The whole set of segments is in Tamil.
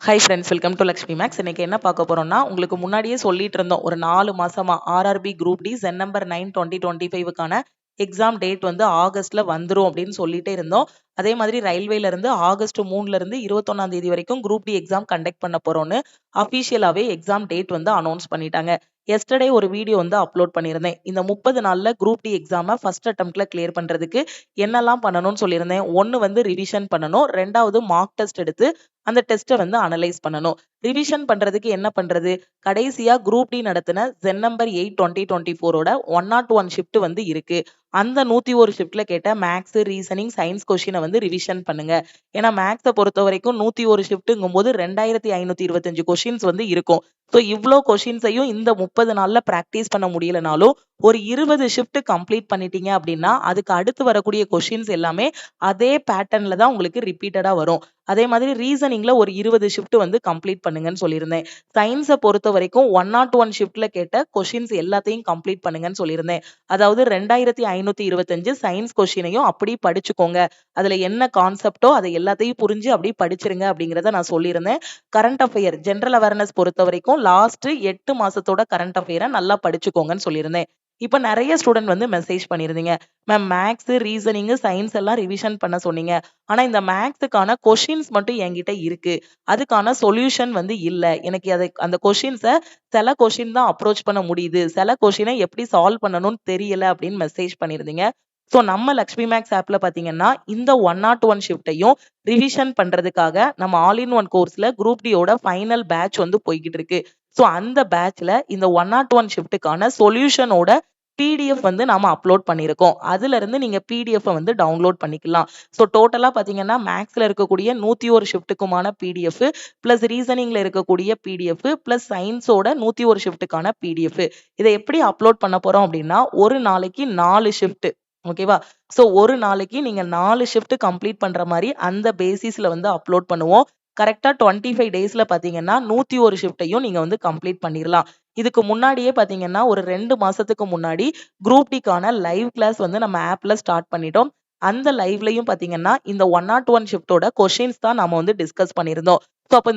High friends, welcome to Lakshmi makes. இன்னைக்கு என்ன பார்க்க போறோம்னா, உங்களுக்கு முன்னாடியே சொல்லிட்டு இருந்தோம் ஒரு 4 மாசமா RRB group D CEN number 9 2025க்கான எக்ஸாம் டேட் வந்து ஆகஸ்ட்ல வந்துரும் அப்படின்னு சொல்லிட்டே இருந்தோம். அதே மாதிரி ரயில்வேல இருந்து ஆகஸ்ட் 3ல இருந்து 21ஆம் தேதி வரைக்கும் குரூப் டி எக்ஸாம் கண்டக்ட் பண்ண போறோம்னு அபிஷியலாவே எக்ஸாம் டேட் வந்து அனௌன்ஸ் பண்ணிட்டாங்க. எஸ்டர்டே ஒரு வீடியோ வந்து அப்லோட் பண்ணியிருந்தேன். இந்த 30 நாள்ல குரூப் டி எக்ஸாமை ஃபர்ஸ்ட் அட்டெம்ப்ட்ல கிளியர் பண்றதுக்கு என்னெல்லாம் பண்ணணும்னு சொல்லியிருந்தேன். ஒன்னு வந்து ரிவிஷன் பண்ணணும், ரெண்டாவது மார்க் டெஸ்ட் எடுத்து அந்த டெஸ்ட்டை வந்து அனலைஸ் பண்ணணும். ரிவிஷன் பண்றதுக்கு என்ன பண்றது? கடைசியா குரூப் டி நடத்தின சென் நம்பர் 8 2024ஓட 101 ஷிஃப்ட் வந்து இருக்கு. அந்த 101 ஷிஃப்ட்ல கேட்ட மேக்ஸ், ரீசனிங், சயின்ஸ் கொஸ்டினை வந்து ரிவிஷன் பண்ணுங்க. ஏன்னா மேக்ஸை பொறுத்த வரைக்கும் 101 ஷிஃப்ட்டுங்கும் போது 2525 கொஸ்டின்ஸ் வந்து இருக்கும். ஸோ இவ்வளோ கொஸ்டின்ஸையும் இந்த 30 நாள்ல பிராக்டிஸ் பண்ண முடியலனாலும் ஒரு 20 ஷிஃப்ட் கம்ப்ளீட் பண்ணிட்டீங்க அப்படின்னா அதுக்கு அடுத்து வரக்கூடிய கொஸ்டின்ஸ் எல்லாமே அதே பேட்டர்ன்ல தான் உங்களுக்கு ரிப்பீட்டடா வரும். அதே மாதிரி ரீசனிங்ல ஒரு 20 ஷிஃப்ட் வந்து கம்ப்ளீட் பண்ணுங்கன்னு சொல்லியிருந்தேன். சயின்ஸை பொறுத்த வரைக்கும் 101 ஷிஃப்ட்ல கேட்ட கொஸ்டின்ஸ் எல்லாத்தையும் கம்ப்ளீட் பண்ணுங்கன்னு சொல்லியிருந்தேன். அதாவது 2525 சயின்ஸ் கொஸ்டினையும் அப்படி படிச்சுக்கோங்க. அதுல என்ன கான்செப்டோ அதை எல்லாத்தையும் புரிஞ்சு அப்படி படிச்சிருங்க அப்படிங்கிறத நான் சொல்லியிருந்தேன். கரண்ட் அஃபேர் ஜென்ரல் அவேர்னஸ் பொறுத்த வரைக்கும் லாஸ்ட் 8 மாசத்தோட கரண்ட் அஃபேரை நல்லா படிச்சுக்கோங்கன்னு சொல்லியிருந்தேன். இப்ப நிறைய ஸ்டூடெண்ட் வந்து மெசேஜ் பண்ணிருந்தீங்க, மேம் மேக்ஸ், ரீசனிங், சயின்ஸ் எல்லாம் ரிவிஷன் பண்ண சொன்னீங்க. ஆனா இந்த மேக்ஸுக்கான கொஷின்ஸ் மட்டும் என்கிட்ட இருக்கு. அதுக்கான சொல்யூஷன் வந்து இல்ல. எனக்கு அந்த கொஷின்ஸை சில கொஷின் தான் அப்ரோச் பண்ண முடியுது. சில கொஷினை எப்படி சால்வ் பண்ணணும்னு தெரியல அப்படின்னு மெசேஜ் பண்ணிருந்தீங்க. ஸோ நம்ம லக்ஷ்மி மேக்ஸ் ஆப்ல பாத்தீங்கன்னா இந்த 101 ஷிஃப்ட்டையும் ரிவிஷன் பண்றதுக்காக நம்ம ஆல் இன் ஒன் கோர்ஸ்ல குரூப் டியோட ஃபைனல் பேட்ச் வந்து போய்கிட்டு இருக்கு. ஸோ அந்த பேட்ச்ல இந்த 101 ஷிஃப்ட்டுக்கான சொல்யூஷனோட பிடிஎஃப் வந்து நாம அப்லோட் பண்ணியிருக்கோம். அதுல இருந்து நீங்க பிடிஎஃப் வந்து டவுன்லோட் பண்ணிக்கலாம். ஸோ டோட்டலா பாத்தீங்கன்னா மேக்ஸ்ல இருக்கக்கூடிய 101 ஷிஃப்ட்டுக்குமான பிடிஎஃப் பிளஸ் ரீசனிங்ல இருக்கக்கூடிய பிடிஎஃப் பிளஸ் சயின்ஸோட 101 ஷிஃப்ட்டுக்கான பிடிஎஃப். இதை எப்படி அப்லோட் பண்ண போறோம் அப்படின்னா ஒரு நாளைக்கு 4 ஷிஃப்ட். ஓகேவா? ஸோ ஒரு நாளைக்கு நீங்க 4 ஷிஃப்ட் கம்ப்ளீட் பண்ற மாதிரி அந்த பேசிஸ்ல வந்து அப்லோட் பண்ணுவோம். கரெக்டா 25 டேஸ்ல பாத்தீங்கன்னா 101 ஷிஃப்ட்டையும் நீங்க வந்து கம்ப்ளீட் பண்ணிடலாம். இதுக்கு முன்னாடியே பாத்தீங்கன்னா ஒரு 2 மாசத்துக்கு முன்னாடி குரூப் டிக்கான லைவ் கிளாஸ் வந்து நம்ம ஆப்ல ஸ்டார்ட் பண்ணிட்டோம். அந்த லைவ்லயும் பாத்தீங்கன்னா இந்த 101 ஷிஃப்டோட கொஸ்டின்ஸ் தான் நாம வந்து டிஸ்கஸ் பண்ணியிருந்தோம். ஸோ அப்போ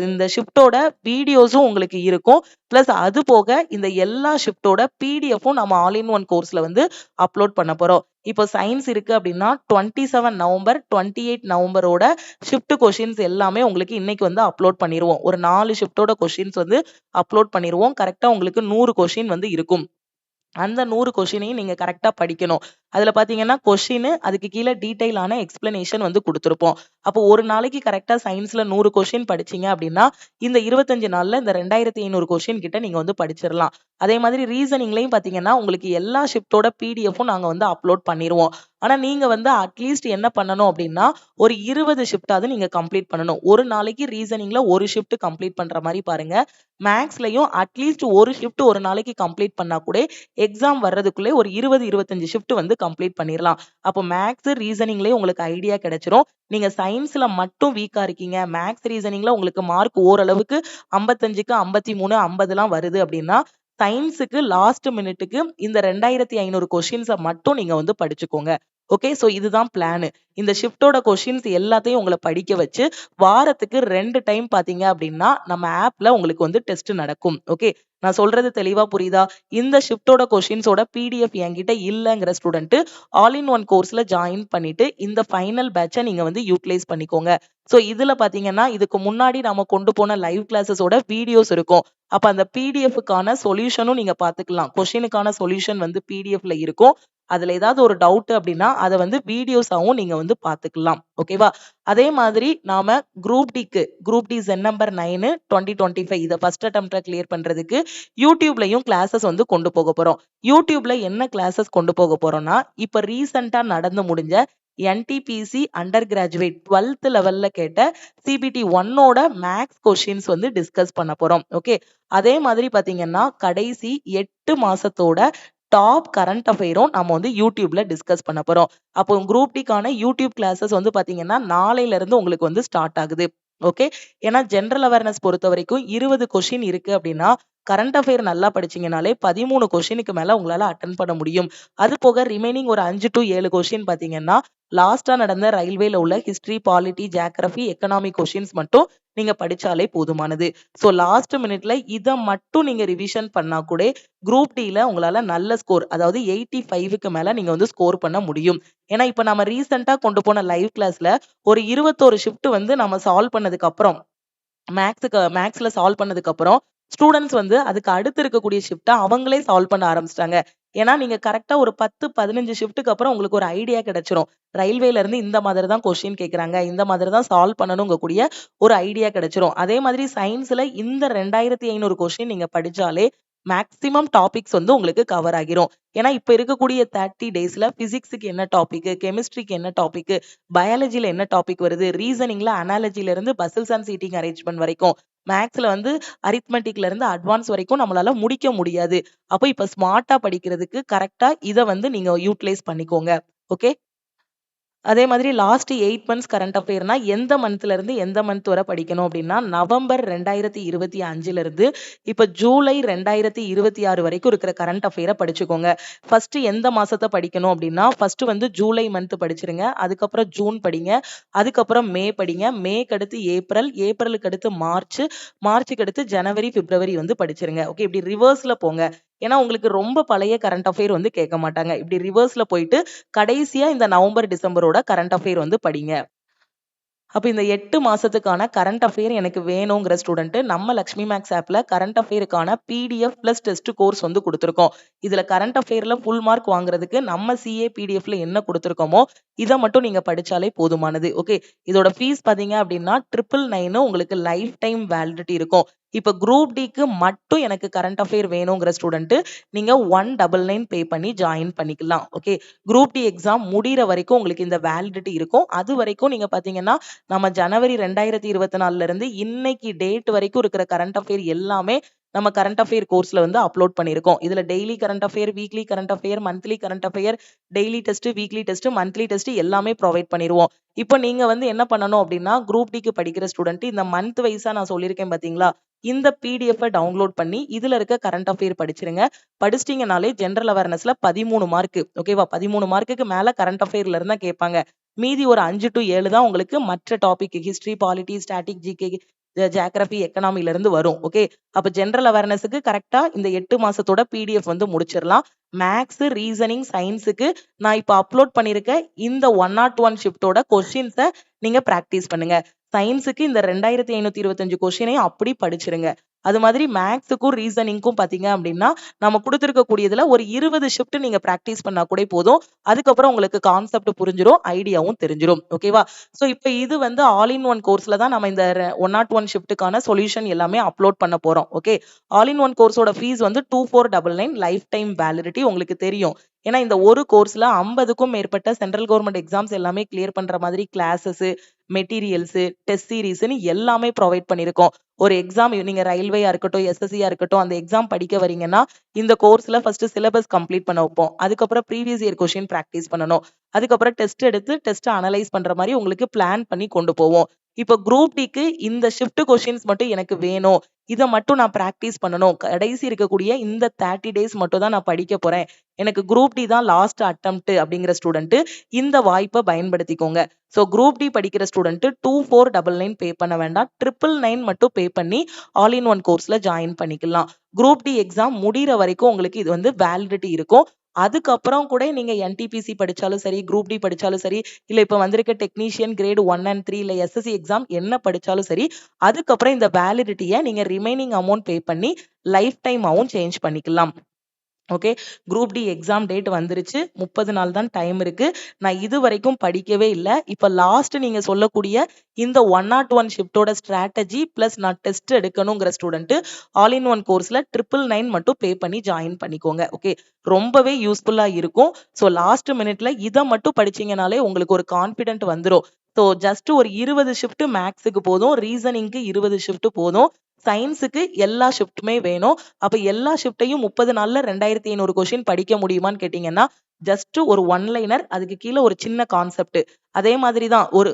இந்த ஷிஃப்டோட வீடியோஸும் உங்களுக்கு இருக்கும். பிளஸ் அது போக இந்த எல்லா ஷிஃப்டோட பிடிஎஃப்பும் நம்ம ஆல் இன் ஒன் கோர்ஸ்ல வந்து அப்லோட் பண்ண போறோம். இப்போ சயின்ஸ் இருக்கு அப்படின்னா 27 நவம்பர் 28 நவம்பரோட ஷிஃப்ட் கொஸ்டின்ஸ் எல்லாமே உங்களுக்கு இன்னைக்கு வந்து அப்லோட் பண்ணிடுவோம். ஒரு 4 ஷிஃப்டோட கொஸ்டின்ஸ் வந்து அப்லோட் பண்ணிடுவோம். கரெக்டா உங்களுக்கு 100 கொஸ்டின் வந்து இருக்கும். அந்த 100 கொஸ்டினையும் நீங்க கரெக்டா படிக்கணும். அதுல பாத்தீங்கன்னா கொஸ்டின் அதுக்கு கீழே டீடைலான எக்ஸ்பிளனேஷன் வந்து கொடுத்திருப்போம். அப்போ ஒரு நாளைக்கு கரெக்டா சயின்ஸ்ல 100 கொஸ்டின் படிச்சீங்க அப்படின்னா இந்த 25 நாள்ல இந்த 2500 கொஸ்டின் கிட்ட நீங்க வந்து படிச்சிடலாம். அதே மாதிரி ரீசனிங்லயும் பாத்தீங்கன்னா உங்களுக்கு எல்லா ஷிஃப்டோட பிடிஎஃப்பும் நாங்க வந்து அப்லோட் பண்ணிடுவோம். ஆனா நீங்க வந்து அட்லீஸ்ட் என்ன பண்ணணும் அப்படின்னா ஒரு 20 ஷிஃப்டாவது நீங்க கம்ப்ளீட் பண்ணணும். ஒரு நாளைக்கு ரீசனிங்ல ஒரு ஷிஃப்ட் கம்ப்ளீட் பண்ற மாதிரி பாருங்க. மேக்ஸ்லயும் அட்லீஸ்ட் ஒரு ஷிஃப்ட் ஒரு நாளைக்கு கம்ப்ளீட் பண்ணா கூட எக்ஸாம் வர்றதுக்குள்ளே ஒரு 20-25 ஷிஃப்ட் வந்து கம்ப்ளீட் பண்ணிடலாம். அப்போ மேக்ஸ், ரீசனிங்லயே உங்களுக்கு ஐடியா கிடைச்சிரும். நீங்க சயின்ஸ்ல மட்டும் வீக்கா இருக்கீங்க, மேக்ஸ் ரீசனிங்ல உங்களுக்கு மார்க் ஓரளவுக்கு 55க்கு 53, 50 வருது அப்படின்னா சயின்ஸுக்கு லாஸ்ட் மினிட்டுக்கு இந்த 2500 கொஸ்டின்ஸை மட்டும் நீங்க வந்து படிச்சுக்கோங்க. ஓகே, சோ இதுதான் பிளான். இந்த ஷிஃப்டோட கொஸ்டின்ஸ் எல்லாத்தையும் உங்களை படிக்க வச்சு வாரத்துக்கு 2 டைம் பாத்தீங்க அப்படின்னா நம்ம ஆப்ல உங்களுக்கு வந்து டெஸ்ட் நடக்கும். ஓகே, நான் சொல்றது தெளிவா புரியுதா? இந்த ஷிஃப்டோட கொஸ்டின்ஸோட பிடிஎஃப் என்கிட்ட இல்லங்கிற ஸ்டூடெண்ட் ஆல் இன் ஒன் கோர்ஸ்ல ஜாயின் பண்ணிட்டு இந்த ஃபைனல் பேட்சை நீங்க வந்து யூட்டிலைஸ் பண்ணிக்கோங்க. சோ இதுல பாத்தீங்கன்னா இதுக்கு முன்னாடி நாம கொண்டு போன லைவ் கிளாஸஸோட வீடியோஸ் இருக்கும். அப்ப அந்த பிடிஎஃப்க்கான சொல்யூஷனும் நீங்க பாத்துக்கலாம். கொஸ்டினுக்கான சொல்யூஷன் வந்து பிடிஎஃப்ல இருக்கும். அதுல ஏதாவது ஒரு டவுட் அப்படின்னா அதை வந்து வீடியோஸாவும் நீங்க வந்து பாத்துக்கலாம். ஓகேவா? அதே மாதிரி நாம குரூப் டி சென் நம்பர் 9 2025 இதை ஃபர்ஸ்ட் அட்டெம்ப்ட்ல கிளியர் பண்றதுக்கு யூடியூப்லயும் கிளாஸஸ் வந்து கொண்டு போக போறோம். யூடியூப்ல என்ன கிளாஸஸ் கொண்டு போக போறோம்னா இப்ப ரீசெண்டா நடந்து முடிஞ்ச என்டிபிசி அண்டர் கிராஜுவேட் 12th லெவல்ல கேட்ட சிபிடி 1ஓட மேக்ஸ் கொஸ்டின்ஸ் வந்து டிஸ்கஸ் பண்ண போறோம். ஓகே, அதே மாதிரி பாத்தீங்கன்னா கடைசி 8 மாசத்தோட டாப் கரண்ட் அஃபேரும் நம்ம வந்து யூடியூப்ல டிஸ்கஸ் பண்ண போறோம். அப்போ குரூப் டிக்கான யூடியூப் கிளாஸஸ் வந்து பாத்தீங்கன்னா நாளையில இருந்து உங்களுக்கு வந்து ஸ்டார்ட் ஆகுது. ஓகே, ஏன்னா ஜென்ரல் அவேர்னஸ் பொறுத்த வரைக்கும் 20 கொஸ்டின் இருக்கு அப்படின்னா கரண்ட் அஃபேர் நல்லா படிச்சீங்கனாலே 13 கொஸ்டினுக்கு மேல உங்களால அட்டன் பண்ண முடியும். அது போக ரிமைனிங் ஒரு 5 to 7 கொஸ்டின் பாத்தீங்கன்னா லாஸ்டா நடந்த ரயில்வேல உள்ள history, polity, geography, economic questions மட்டும் நீங்க படிச்சாலே போதுமானது. ஸோ லாஸ்ட் மினிட்ல இத மட்டும் நீங்க ரிவிஷன் பண்ணா கூட குரூப் டில உங்களால நல்ல ஸ்கோர், அதாவது 85க்கு மேல நீங்க வந்து ஸ்கோர் பண்ண முடியும். ஏன்னா இப்ப நம்ம ரீசென்ட்டா கொண்டு போன லைவ் கிளாஸ்ல ஒரு 21 ஷிஃப்ட் வந்து நம்ம சால்வ் பண்ணதுக்கு அப்புறம் மேக்ஸ்ல சால்வ் பண்ணதுக்கு அப்புறம் ஸ்டூடண்ட்ஸ் வந்து அதுக்கு அடுத்து இருக்கக்கூடிய ஷிஃப்ட்ட அவங்களே சால்வ் பண்ண ஆரம்பிச்சிட்டாங்க. ஏன்னா நீங்க கரெக்ட்டா ஒரு 10, 15 ஷிஃப்ட்டுக்கு அப்புறம் உங்களுக்கு ஒரு ஐடியா கிடைச்சிரும். ரயில்வேல இருந்து இந்த மாதிரி தான் கொஸ்டின் கேட்கறாங்க. இந்த மாதிரி தான் சால்வ் பண்ணணும்ங்கக்கூடிய ஒரு ஐடியா கிடைச்சிரும். அதே மாதிரி சயின்ஸ்ல இந்த 2500 கொஸ்டின் நீங்க படிச்சாலே மேக்ஸிமம் டாபிக்ஸ் வந்து உங்களுக்கு கவர் ஆகிரும். ஏன்னா இப்ப இருக்கக்கூடிய 30 டேஸ்ல பிசிக்ஸ்க்கு என்ன டாபிக், கெமிஸ்ட்ரிக்கு என்ன டாபிக், பயாலஜில என்ன டாபிக் வருது, ரீசனிங்ல அனாலஜில இருந்து பசில்ஸ் அண்ட் சீட்டிங் அரேஞ்ச்மென்ட் வரைக்கும், மேத்ஸ்ல வந்து அரித்மெட்டிக்ல இருந்து அட்வான்ஸ் வரைக்கும் நம்மளால முடிக்க முடியாது. அப்ப இப்ப ஸ்மார்ட்டா படிக்கிறதுக்கு கரெக்ட்டா இத வந்து நீங்க யூட்டிலைஸ் பண்ணிக்கோங்க. ஓகே. அதே மாதிரி லாஸ்ட் 8 மந்த்ஸ் கரண்ட் அஃபேர்னா எந்த மந்த்ல இருந்து எந்த மந்த் வரை படிக்கணும் அப்படின்னா, நவம்பர் 2025ல இருந்து இப்ப ஜூலை 2026 வரைக்கும் இருக்கிற கரண்ட் அஃபேர படிச்சுக்கோங்க. ஃபர்ஸ்ட் எந்த மாசத்த படிக்கணும் அப்படின்னா, ஃபர்ஸ்ட் வந்து ஜூலை மந்த் படிச்சிருங்க. அதுக்கப்புறம் ஜூன் படிங்க. அதுக்கப்புறம் மே படிங்க. மேக்கு அடுத்து ஏப்ரல், ஏப்ரலுக்கு அடுத்து மார்ச், மார்ச்சுக்கு அடுத்து ஜனவரி, பிப்ரவரி வந்து படிச்சிருங்க. ஓகே, இப்படி ரிவர்ஸ்ல போங்க. ஏன்னா உங்களுக்கு ரொம்ப பழைய கரண்ட் அஃபேர் வந்து கேட்க மாட்டாங்க. இப்படி ரிவர்ஸ்ல போயிட்டு கடைசியா இந்த நவம்பர், டிசம்பரோட கரண்ட் அஃபேர் வந்து படிங்க. அப்ப இந்த 8 மாசத்துக்கான கரண்ட் அஃபேர் எனக்கு வேணுங்கிற ஸ்டூடெண்ட் நம்ம லக்ஷ்மி மேக்ஸ் ஆப்ல கரண்ட் அஃபேருக்கான பிடிஎஃப் பிளஸ் டெஸ்ட் கோர்ஸ் வந்து கொடுத்துருக்கோம். இதுல கரண்ட் அஃபேர்ல ஃபுல் மார்க் வாங்குறதுக்கு நம்ம சிஏ பிடிஎஃப்ல என்ன கொடுத்துருக்கோமோ இதை மட்டும் நீங்க படிச்சாலே போதுமானது. ஓகே, இதோட ஃபீஸ் பாத்தீங்க அப்படின்னா 999 உங்களுக்கு லைஃப் டைம் வேலிடிட்டி இருக்கும். இப்ப குரூப் டிக்கு மட்டும் எனக்கு கரண்ட் அஃபேர் வேணுங்கிற ஸ்டூடெண்ட் நீங்க 199 பே பண்ணி ஜாயின் பண்ணிக்கலாம். ஓகே, குரூப் டி எக்ஸாம் முடிகிற வரைக்கும் உங்களுக்கு இந்த வேலிடிட்டி இருக்கும். அது வரைக்கும் நீங்க பாத்தீங்கன்னா நம்ம ஜனவரி 2024ல இருந்து இன்னைக்கு டேட் வரைக்கும் இருக்கிற கரண்ட் அஃபேர் எல்லாமே நம்ம கரண்ட் அஃபேர் கோர்ஸ்ல வந்து அப்லோட் பண்ணியிருக்கோம். இதுல daily current affair, weekly current affair, monthly current affair, daily test, weekly test, monthly test எல்லாமே ப்ரொவைட் பண்ணிடுவோம். இப்போ நீங்க வந்து என்ன பண்ணணும் அப்படின்னா, குரூப் டிக்கு படிக்கிற ஸ்டூடெண்ட் இந்த மந்த் வைஸா நான் சொல்லியிருக்கேன் பாத்தீங்களா, இந்த பிடிஎஃப் டவுன்லோட் பண்ணி இதுல இருக்க கரண்ட் அஃபேர் படிச்சிருங்க. படிச்சிட்டீங்கனாலே ஜெனரல் அவேர்னஸ்ல 13 மார்க், ஓகேவா, 13 மார்க்குக்கு மேல கரண்ட் அஃபேர்ல இருந்தா கேட்பாங்க. மீதி ஒரு 5 to 7 தான் உங்களுக்கு மற்ற topic history, polity, static, GK, geography, எக்கனாமில இருந்து வரும். ஓகே, அப்ப ஜெனரல் அவேர்னஸ்க்கு கரெக்டா இந்த 8 மாசத்தோட பிடிஎஃப் வந்து முடிச்சிடலாம். மேக்ஸ், ரீசனிங், சயின்ஸுக்கு நான் இப்ப அப்லோட் பண்ணிருக்க இந்த 101 ஷிஃப்டோட கொஸ்டின்ஸை நீங்க பிராக்டிஸ் பண்ணுங்க. சயின்ஸுக்கு இந்த 2525 கொஸ்டினையும் அப்படி படிச்சிருங்க. அது மாதிரி மேக்ஸுக்கும் ரீசனிங்க்கும் பாத்தீங்க அப்படின்னா நம்ம கொடுத்துருக்கக்கூடியதுல ஒரு 20 ஷிஃப்ட் நீங்க பிராக்டிஸ் பண்ணா கூட போதும். அதுக்கப்புறம் உங்களுக்கு கான்செப்ட் புரிஞ்சிரும், ஐடியாவும் தெரிஞ்சிரும். ஓகேவா? சோ இப்ப இது வந்து ஆல் இன் ஒன் கோர்ஸ்ல தான் நம்ம இந்த 101 ஷிஃப்ட்டுக்கான சொல்யூஷன் எல்லாமே அப்லோட் பண்ண போறோம். ஓகே, ஆல் இன் ஒன் கோர்ஸோட ஃபீஸ் வந்து 2499 லைஃப் டைம் வேலிடிட்டி உங்களுக்கு தெரியும். ஏன்னா இந்த ஒரு கோர்ஸ்ல 50க்கும் மேற்பட்ட சென்ட்ரல் கவர்மெண்ட் எக்ஸாம்ஸ் எல்லாமே கிளியர் பண்ற மாதிரி கிளாஸஸ், மெட்டீரியல்ஸ், டெஸ்ட் சீரிஸ்னு எல்லாமே ப்ரொவைட் பண்ணிருக்கோம். ஒரு எக்ஸாம் நீங்க ரயில்வேயா இருக்கட்டும், எஸ்எஸ்சியா இருக்கட்டும், அந்த எக்ஸாம் படிக்க வரீங்கன்னா இந்த கோர்ஸ்ல ஃபர்ஸ்ட் சிலபஸ் கம்ப்ளீட் பண்ண வைப்போம். அதுக்கப்புறம் ப்ரீவியஸ் இயர் கொஸ்டின் பிராக்டிஸ் பண்ணணும். அதுக்கப்புறம் டெஸ்ட் எடுத்து டெஸ்ட் அனலைஸ் பண்ற மாதிரி உங்களுக்கு பிளான் பண்ணி கொண்டு போவோம். இப்ப குரூப் டிக்கு இந்த ஷிஃப்ட் கொஸ்டின்ஸ் மட்டும் எனக்கு வேணும், இதை மட்டும் நான் பிராக்டிஸ் பண்ணணும், கடைசி இருக்கக்கூடிய இந்த 30 டேஸ் மட்டும் தான் நான் படிக்க போறேன், எனக்கு குரூப் டி தான் லாஸ்ட் அட்டெம்ப்ட் அப்படிங்கிற ஸ்டூடெண்ட் இந்த வாய்ப்பை பயன்படுத்திக்கோங்க. ஸோ குரூப் டி படிக்கிற ஸ்டூடெண்ட் 2499 பே பண்ண வேண்டாம், 999 மட்டும் பே பண்ணி ஆல் இன் ஒன் கோர்ஸ்ல ஜாயின் பண்ணிக்கலாம். குரூப் டி எக்ஸாம் முடிகிற வரைக்கும் உங்களுக்கு இது வந்து வேலிடிட்டி இருக்கும். அதுக்கப்புறம் கூட நீங்க என்டிபிசி படிச்சாலும் சரி, குரூப் டி படிச்சாலும் சரி, இல்ல இப்ப வந்திருக்க டெக்னீஷியன் கிரேட் 1 and 3 இல்ல எஸ்எஸ்சி எக்ஸாம் என்ன படிச்சாலும் சரி, அதுக்கப்புறம் இந்த வேலிடிட்டியை நீங்க ரிமைனிங் அமௌண்ட் பே பண்ணி லைஃப் டைமாவும் சேஞ்ச் பண்ணிக்கலாம். Okay, group D exam date வந்துருச்சு. 30 நாள் தான் டைம் இருக்கு. நான் இது வரைக்கும் படிக்கவே இல்லை. இப்ப லாஸ்ட் நீங்க சொல்லக்கூடிய இந்த 101 ஷிஃப்டோட ஸ்ட்ராட்டஜி பிளஸ் நான் டெஸ்ட் எடுக்கணுங்கிற ஸ்டூடெண்ட் ஆல் இன் ஒன் கோர்ஸ்ல 999 மட்டும் பே பண்ணி ஜாயின் பண்ணிக்கோங்க. ஓகே, ரொம்பவே யூஸ்ஃபுல்லா இருக்கும். ஸோ லாஸ்ட் மினிட்ல இதை மட்டும் படிச்சீங்கனாலே உங்களுக்கு ஒரு கான்பிடென்ட் வந்துடும். ஸோ ஜஸ்ட் ஒரு 20 ஷிஃப்ட் மேக்ஸுக்கு போதும், ரீசனிங்க்கு 20 ஷிஃப்ட் போதும், சயின்ஸுக்கு எல்லா ஷிஃப்ட்டுமே வேணும். அப்ப எல்லா ஷிஃப்ட்டையும் 30 நாள்ல 2500 கொஸ்டின் படிக்க முடியுமான்னு கேட்டீங்கன்னா ஜஸ்ட் ஒரு ஒன் லைனர், அதுக்கு கீழே ஒரு சின்ன கான்செப்ட். அதே மாதிரி தான் ஒரு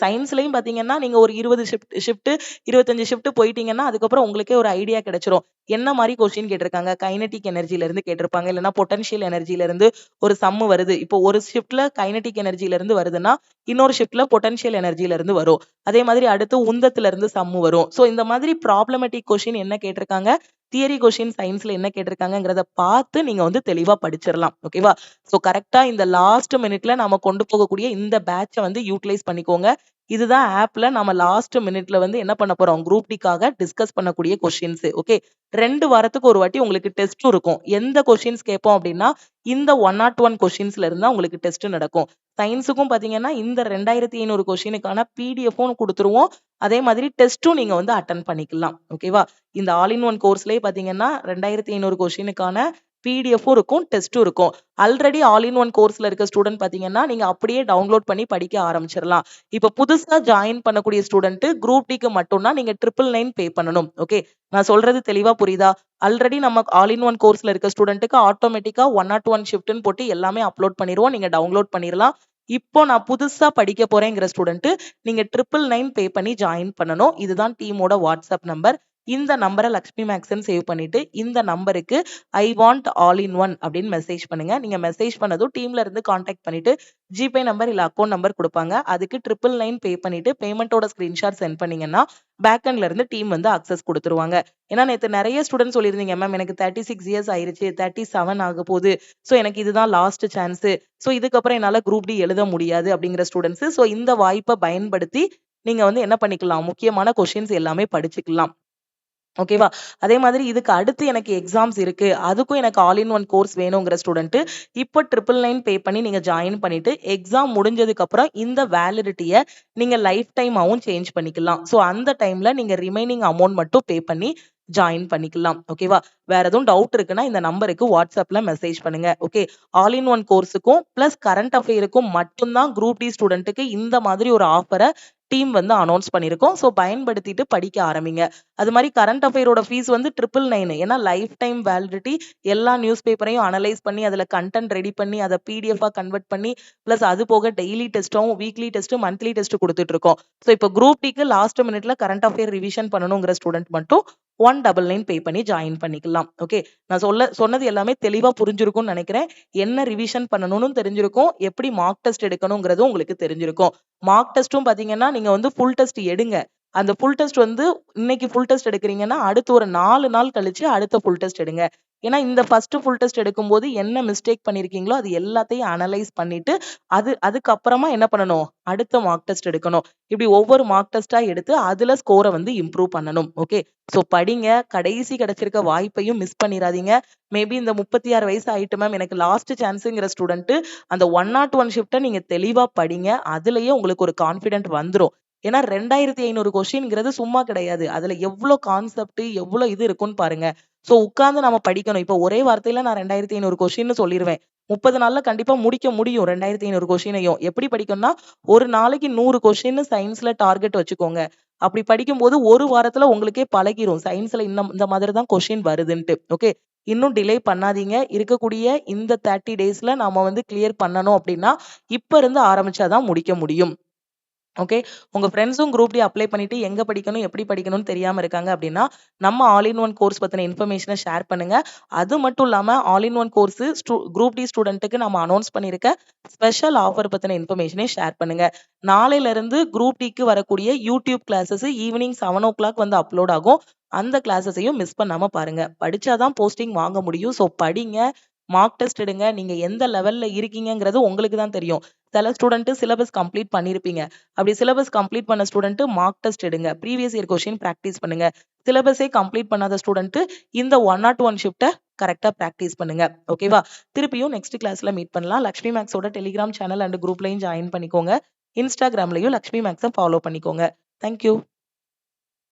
சயின்ஸ்லயும் பாத்தீங்கன்னா நீங்க ஒரு 20 ஷிஃப்ட் 25 ஷிஃப்ட் போயிட்டீங்கன்னா அதுக்கப்புறம் உங்களுக்கே ஒரு ஐடியா கிடைச்சிரும். என்ன மாதிரி கொஸ்டின் கேட்டிருக்காங்க, கைனடிக் எனர்ஜில இருந்து கேட்டிருப்பாங்க, இல்லைன்னா பொட்டன்ஷியல் எனர்ஜில இருந்து ஒரு சம் வருது. இப்போ ஒரு ஷிஃப்ட்ல கைனடிக் எனர்ஜில இருந்து வருதுன்னா இன்னொரு ஷிஃப்ட்ல பொட்டன்ஷியல் எனர்ஜில இருந்து வரும். அதே மாதிரி அடுத்து உந்தத்துல இருந்து சம் வரும். சோ இந்த மாதிரி ப்ராப்ளமேட்டிக் கொஸ்டின் என்ன கேட்டிருக்காங்க, தியரி கொஸ்டின் சயின்ஸ்ல என்ன கேட்டிருக்காங்கங்கிறத பார்த்து நீங்க வந்து தெளிவா படிச்சிடலாம். ஓகேவா? சோ கரெக்டா இந்த லாஸ்ட் மினிட்ல நாம கொண்டு போகக்கூடிய இந்த பேட்சை வந்து யூட்டிலைஸ் பண்ணிக்கோங்க. இதுதான் ஆப்ல நம்ம லாஸ்ட் மினிட்ல வந்து என்ன பண்ண போறோம், குரூப் டிக்காக டிஸ்கஸ் பண்ணக்கூடிய கொஸ்டின்ஸ். ஓகே, 2 வாரத்துக்கு ஒரு வாட்டி உங்களுக்கு டெஸ்டும் இருக்கும். எந்த கொஸ்டின்ஸ் கேட்போம் அப்படின்னா இந்த 101 கொஸ்டின்ஸ்ல இருந்தா உங்களுக்கு டெஸ்ட் நடக்கும். சயின்ஸுக்கும் பாத்தீங்கன்னா இந்த 2500 கொஸ்டினுக்கான பிடிஎஃப்பும் கொடுத்துருவோம். அதே மாதிரி டெஸ்ட்டும் நீங்க வந்து அட்டன் பண்ணிக்கலாம். ஓகேவா? இந்த ஆல் இன் ஒன் கோர்ஸ்லயே பாத்தீங்கன்னா 2500 கொஸ்டினுக்கான பிடிஎஃப்பும் இருக்கும், டெஸ்ட்டும் இருக்கும். ஆல்ரெடி ஆல் இன் ஒன் கோர்ஸ்ல இருக்க ஸ்டூடெண்ட் பாத்தீங்கன்னா நீங்க அப்படியே டவுன்லோட் பண்ணி படிக்க ஆரம்பிச்சிடலாம். இப்ப புதுசா ஜாயின் பண்ணக்கூடிய ஸ்டூடெண்ட் குரூப் டிக்கு மட்டும்னா நீங்க 999 பே பண்ணணும். ஓகே, நான் சொல்றது தெளிவா புரியுதா? ஆல்ரெடி நம்ம ஆல் இன் ஒன் கோர்ஸ்ல இருக்க ஸ்டூடெண்ட்டுக்கு ஆட்டோமேட்டிக்கா 101 ஷிஃப்ட்னு போட்டு எல்லாமே அப்லோட் பண்ணிடுவோம். நீங்க டவுன்லோட் பண்ணிடலாம். இப்போ நான் புதுசா படிக்க போறேங்கிற ஸ்டூடெண்ட் நீங்க 999 பே பண்ணி ஜாயின் பண்ணணும். இதுதான் டீமோட வாட்ஸ்அப் நம்பர். இந்த நம்பரை லக்ஷ்மி மேக்ஸ்ன்னு சேவ் பண்ணிட்டு இந்த நம்பருக்கு I want all in one அப்படின்னு மெசேஜ் பண்ணுங்க. நீங்க மெசேஜ் பண்ணதும் டீம்ல இருந்து கான்டாக்ட் பண்ணிட்டு ஜிபே நம்பர் இல்ல அக்கௌண்ட் நம்பர் கொடுப்பாங்க. அதுக்கு 999 பே பண்ணிட்டு பேமெண்டோட ஸ்கிரீன்ஷாட் சென்ட் பண்ணீங்கன்னா பேக்எண்ட்ல இருந்து டீம் வந்து அக்சஸ் கொடுத்துருவாங்க. ஏன்னா நேற்று நிறைய ஸ்டூடெண்ட் சொல்லியிருந்தீங்க, மேம் எனக்கு 36 இயர்ஸ் ஆயிருச்சு, 37 ஆக போகுது, ஸோ எனக்கு இதுதான் லாஸ்ட் சான்ஸ், ஸோ இதுக்கப்புறம் என்னால குரூப் டி எழுத முடியாது அப்படிங்கிற ஸ்டூடெண்ட்ஸ். ஸோ இந்த வாய்ப்பை பயன்படுத்தி நீங்க வந்து என்ன பண்ணிக்கலாம், முக்கியமான கொஸ்டின்ஸ் எல்லாமே படிச்சுக்கலாம். ஓகேவா? அதே மாதிரி இதுக்கு அடுத்து எனக்கு எக்ஸாம்ஸ் இருக்கு, அதுக்கும் எனக்கு ஆல் இன் ஒன் கோர்ஸ் வேணுங்கிற ஸ்டூடெண்ட் இப்போ 999 பே பண்ணி நீங்க ஜாயின் பண்ணிட்டு எக்ஸாம் முடிஞ்சதுக்கு அப்புறம் இந்த வேலிடிட்டியை நீங்க லைஃப் டைமாவும் சேஞ்ச் பண்ணிக்கலாம். ஸோ அந்த டைம்ல நீங்க ரிமைனிங் அமௌண்ட் மட்டும் பே பண்ணி ஜாயின் பண்ணிக்கலாம். ஓகேவா? வேற எதுவும் டவுட் இருக்குன்னா இந்த நம்பருக்கு வாட்ஸ்அப்ல மெசேஜ் பண்ணுங்க. ஓகே, ஆல் இன் ஒன் கோர்ஸுக்கும் பிளஸ் கரண்ட் அஃபேருக்கும் மட்டும்தான் குரூப் டி ஸ்டூடெண்ட்டுக்கு இந்த மாதிரி ஒரு ஆஃபரை டீம் வந்து அனௌன்ஸ் பண்ணியிருக்கோம். ஸோ பயன்படுத்திட்டு படிக்க ஆரம்பிங்க. அது மாதிரி கரண்ட் அஃபேரோட ஃபீஸ் வந்து 999. ஏன்னா லைஃப் டைம் வேலிடிட்டி, எல்லா நியூஸ் பேப்பரையும் அனலைஸ் பண்ணி அதுல கண்டென்ட் ரெடி பண்ணி அதை பிடிஎஃபா கன்வெர்ட் பண்ணி பிளஸ் அது போக டெய்லி டெஸ்ட்டும் வீக்லி டெஸ்ட் மந்த்லி டெஸ்ட் கொடுத்துட்டு இருக்கோம். ஸோ இப்போ குரூப் டிக்கு லாஸ்ட் மினிட்ல கரண்ட் அஃபேர் ரிவிஷன் பண்ணணுங்கிற ஸ்டூடெண்ட் மட்டும் 199 பே பண்ணி ஜாயின் பண்ணிக்கலாம். ஓகே, நான் சொன்னது எல்லாமே தெளிவா புரிஞ்சிருக்கும்னு நினைக்கிறேன். என்ன ரிவிஷன் பண்ணணும்னு தெரிஞ்சிருக்கும், எப்படி மார்க் டெஸ்ட் எடுக்கணுங்கிறதும் உங்களுக்கு தெரிஞ்சிருக்கும். மார்க் டெஸ்ட்டும் பாத்தீங்கன்னா நீங்க வந்து ஃபுல் டெஸ்ட் எடுங்க. அந்த ஃபுல் டெஸ்ட் வந்து இன்னைக்கு ஃபுல் டெஸ்ட் எடுக்கிறீங்கன்னா அடுத்து ஒரு 4 நாள் கழிச்சு அடுத்த ஃபுல் டெஸ்ட் எடுங்க. ஏன்னா இந்த ஃபர்ஸ்ட் ஃபுல் டெஸ்ட் எடுக்கும்போது என்ன மிஸ்டேக் பண்ணிருக்கீங்களோ அது எல்லாத்தையும் அனலைஸ் பண்ணிட்டு அதுக்கப்புறமா என்ன பண்ணணும், அடுத்த மார்க் டெஸ்ட் எடுக்கணும். இப்படி ஒவ்வொரு மார்க் டெஸ்டா எடுத்து அதுல ஸ்கோரை வந்து இம்ப்ரூவ் பண்ணணும். ஓகே, சோ படிங்க. கடைசி கிடைச்சிருக்க வாய்ப்பையும் மிஸ் பண்ணிடாதீங்க. மேபி இந்த 36 வயசு ஆயிட்டு மேம் எனக்கு லாஸ்ட் சான்ஸ்ங்கிற ஸ்டூடெண்ட் அந்த 101 ஷிஃப்ட்டை நீங்க தெளிவா படிங்க. அதுலயே உங்களுக்கு ஒரு கான்பிடென்ட் வந்துரும். ஏன்னா 2500 கொஸ்டின்ங்கிறது சும்மா கிடையாது. அதுல எவ்வளவு கான்செப்ட் எவ்வளவு இது இருக்குன்னு பாருங்க. சோ உட்கார்ந்து நம்ம படிக்கணும். இப்ப ஒரே வார்த்தையில நான் 2500 கொஸ்டின் சொல்லிடுவேன். 30 நாள்ல கண்டிப்பா முடிக்க முடியும் 2500 கொஸ்டினையும். எப்படி படிக்கணும்னா ஒரு நாளைக்கு 100 கொஸ்டின் சயின்ஸ்ல டார்கெட் வச்சுக்கோங்க. அப்படி படிக்கும்போது ஒரு வாரத்துல உங்களுக்கே பழகிரும் சயின்ஸ்ல இந்த மாதிரி தான் கொஸ்டின் வருதுன்ட்டு. ஓகே, இன்னும் டிலே பண்ணாதீங்க. இருக்கக்கூடிய இந்த 30 டேஸ்ல நாம வந்து கிளியர் பண்ணணும் அப்படின்னா இப்ப இருந்து ஆரம்பிச்சாதான் முடிக்க முடியும். ஓகே, உங்க ஃப்ரெண்ட்ஸும் குரூப் டி அப்ளை பண்ணிட்டு எங்க படிக்கணும் எப்படி படிக்கணும்னு தெரியாம இருக்காங்க அப்படின்னா நம்ம ஆல் இன் ஒன் கோர்ஸ் பத்தின இன்ஃபர்மேஷனை ஷேர் பண்ணுங்க. அது மட்டும் இல்லாம all in one course group D ஸ்டூடெண்ட்டுக்கு நம்ம அனௌன்ஸ் பண்ணிருக்க ஸ்பெஷல் ஆஃபர் பத்தின இன்ஃபர்மேஷனை ஷேர் பண்ணுங்க. நாளையில இருந்து குரூப் டிக்கு வரக்கூடிய யூடியூப் கிளாஸஸ் ஈவினிங் 7 o'clock வந்து அப்லோட் ஆகும். அந்த கிளாஸஸையும் மிஸ் பண்ணாம பாருங்க. படிச்சாதான் போஸ்டிங் வாங்க முடியும். ஸோ படிங்க, மார்க் டெஸ்ட் எடுங்க. நீங்க எந்த லெவல்ல இருக்கீங்கங்கிறது உங்களுக்கு தான் தெரியும். சில ஸ்டூடெண்ட் சிலபஸ் கம்ப்ளீட் பண்ணிருப்பீங்க. அப்படி சிலபஸ் கம்ப்ளீட் பண்ண ஸ்டூடெண்ட் மார்க் டெஸ்ட் எடுங்க. ப்ரீவியஸ் இயர் கொஸ்டின் பிராக்டிஸ் பண்ணுங்க. சிலபஸே கம்ப்ளீட் பண்ணாத ஸ்டூடெண்ட் இந்த 101 ஷிஃப்ட்டை கரெக்டா பிராக்டிஸ் பண்ணுங்க. ஓகேவா? திருப்பியும் நெக்ஸ்ட் கிளாஸ்ல மீட் பண்ணலாம். லக்ஷ்மி மேக்ஸோட டெலிகிராம் சேனல் அண்ட் குரூப்லையும் ஜாயின் பண்ணிக்கோங்க. இன்ஸ்டாகிராம்லயும் லக்ஷ்மி மேக்ஸை ஃபாலோ பண்ணிக்கோங்க. தேங்க்யூ.